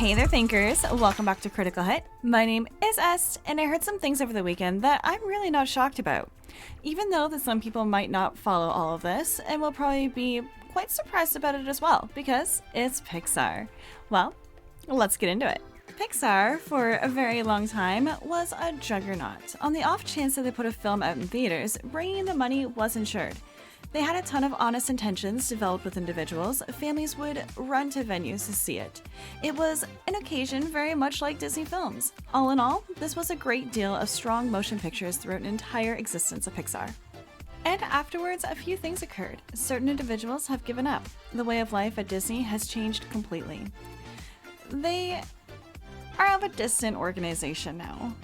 Hey there, thinkers! Welcome back to Critical Hit. My name is Est, and I heard some things over the weekend that I'm really not shocked about. Even though that some people might not follow all of this, and will probably be quite surprised about it as well, because it's Pixar. Well, let's get into it. Pixar, for a very long time, was a juggernaut. On the off chance that they put a film out in theaters, bringing in the money was ensured. They had a ton of honest intentions developed with individuals. Families would run to venues to see it. It was an occasion very much like Disney films. All in all, this was a great deal of strong motion pictures throughout an entire existence of Pixar. And afterwards, a few things occurred. Certain individuals have given up. The way of life at Disney has changed completely. They are of a distant organization now.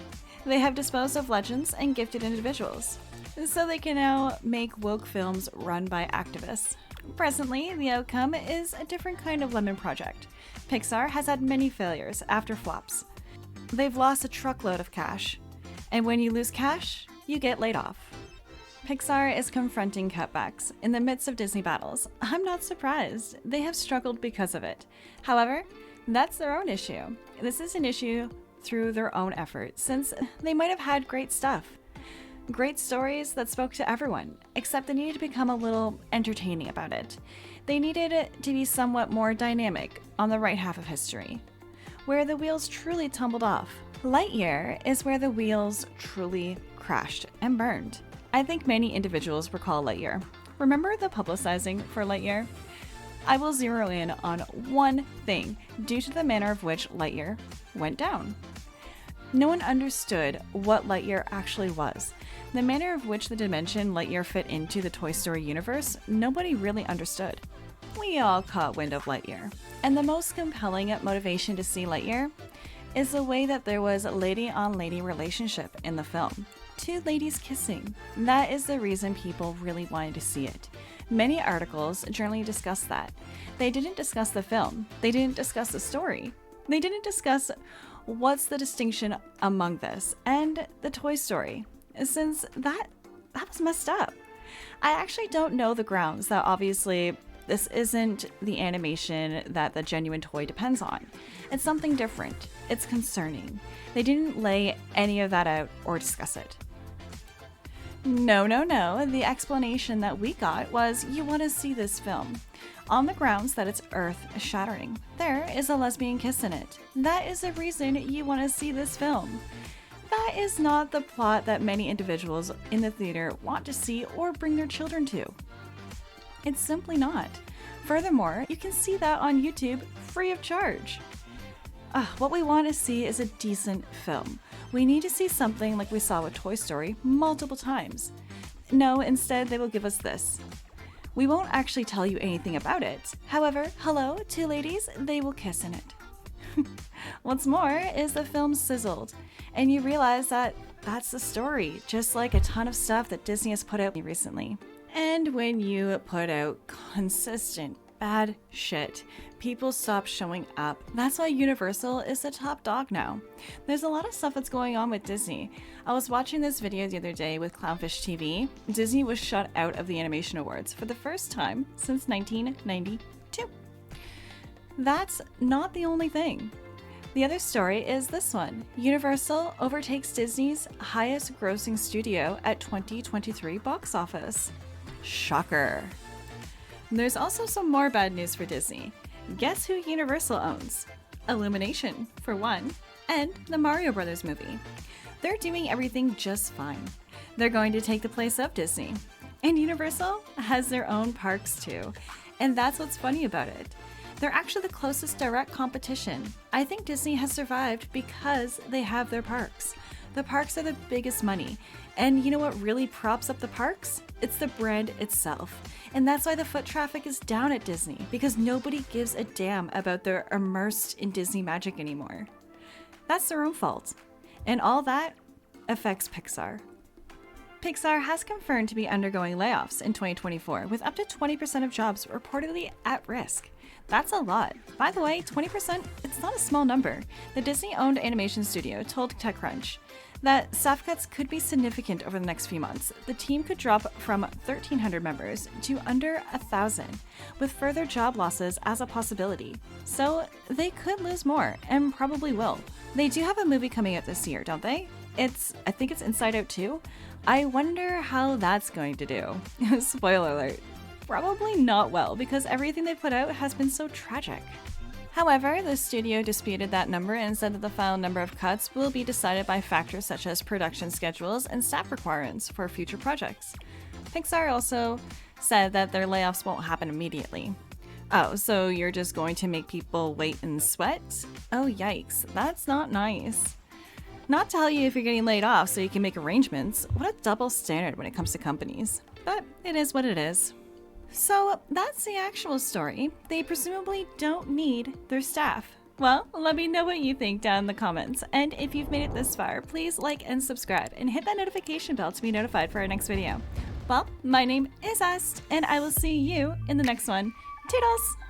They have disposed of legends and gifted individuals, so they can now make woke films run by activists. Presently, the outcome is a different kind of lemon project. Pixar has had many failures after flops. They've lost a truckload of cash, and when you lose cash, you get laid off. Pixar is confronting cutbacks in the midst of Disney battles. I'm not surprised. They have struggled because of it. However, that's their own issue. This is an issue through their own effort, since they might have had great stuff. Great stories that spoke to everyone, except they needed to become a little entertaining about it. They needed it to be somewhat more dynamic on the right half of history, where the wheels truly tumbled off. Lightyear is where the wheels truly crashed and burned. I think many individuals recall Lightyear. Remember the publicizing for Lightyear? I will zero in on one thing due to the manner of which Lightyear went down. No one understood what Lightyear actually was. The manner of which the dimension Lightyear fit into the Toy Story universe, nobody really understood. We all caught wind of Lightyear. And the most compelling motivation to see Lightyear is the way that there was a lady-on-lady relationship in the film. Two ladies kissing. That is the reason people really wanted to see it. Many articles generally discuss that. They didn't discuss the film. They didn't discuss the story. They didn't discuss what's the distinction among this and the Toy Story, since that was messed up. I actually don't know the grounds that obviously this isn't the animation that the genuine toy depends on. It's something different. It's concerning. They didn't lay any of that out or discuss it. No. The explanation that we got was you want to see this film on the grounds that it's earth-shattering. There is a lesbian kiss in it. That is the reason you want to see this film. That is not the plot that many individuals in the theater want to see or bring their children to. It's simply not. Furthermore, you can see that on YouTube free of charge. What we want to see is a decent film. We need to see something like we saw with Toy Story multiple times. No, instead they will give us this. We won't actually tell you anything about it. However, hello, two ladies, they will kiss in it. What's more is the film sizzled, and you realize that that's the story, just like a ton of stuff that Disney has put out recently. And when you put out consistent bad shit, people stop showing up. That's why Universal is the top dog now. There's a lot of stuff that's going on with Disney. I was watching this video the other day with Clownfish TV. Disney was shut out of the Animation Awards for the first time since 1992. That's not the only thing. The other story is this one. Universal overtakes Disney's highest grossing studio at 2023 box office. Shocker. There's also some more bad news for Disney. Guess who Universal owns? Illumination, for one, and the Mario Brothers movie. They're doing everything just fine. They're going to take the place of Disney. And Universal has their own parks too. And that's what's funny about it. They're actually the closest direct competition. I think Disney has survived because they have their parks. The parks are the biggest money. And you know what really props up the parks? It's the brand itself. And that's why the foot traffic is down at Disney, because nobody gives a damn about their immersed in Disney magic anymore. That's their own fault. And all that affects Pixar. Pixar has confirmed to be undergoing layoffs in 2024, with up to 20% of jobs reportedly at risk. That's a lot. By the way, 20%, it's not a small number. The Disney-owned animation studio told TechCrunch, that staff cuts could be significant over the next few months. The team could drop from 1,300 members to under 1,000, with further job losses as a possibility. So they could lose more, and probably will. They do have a movie coming out this year, don't they? I think it's Inside Out 2. I wonder how that's going to do. Spoiler alert. Probably not well, because everything they put out has been so tragic. However, the studio disputed that number and said that the final number of cuts will be decided by factors such as production schedules and staff requirements for future projects. Pixar also said that their layoffs won't happen immediately. Oh, so you're just going to make people wait and sweat? Oh yikes, that's not nice. Not tell you if you're getting laid off so you can make arrangements. What a double standard when it comes to companies. But it is what it is. So that's the actual story. They presumably don't need their staff. Well, let me know what you think down in the comments. And if you've made it this far, please like and subscribe and hit that notification bell to be notified for our next video. Well, my name is Est, and I will see you in the next one. Toodles!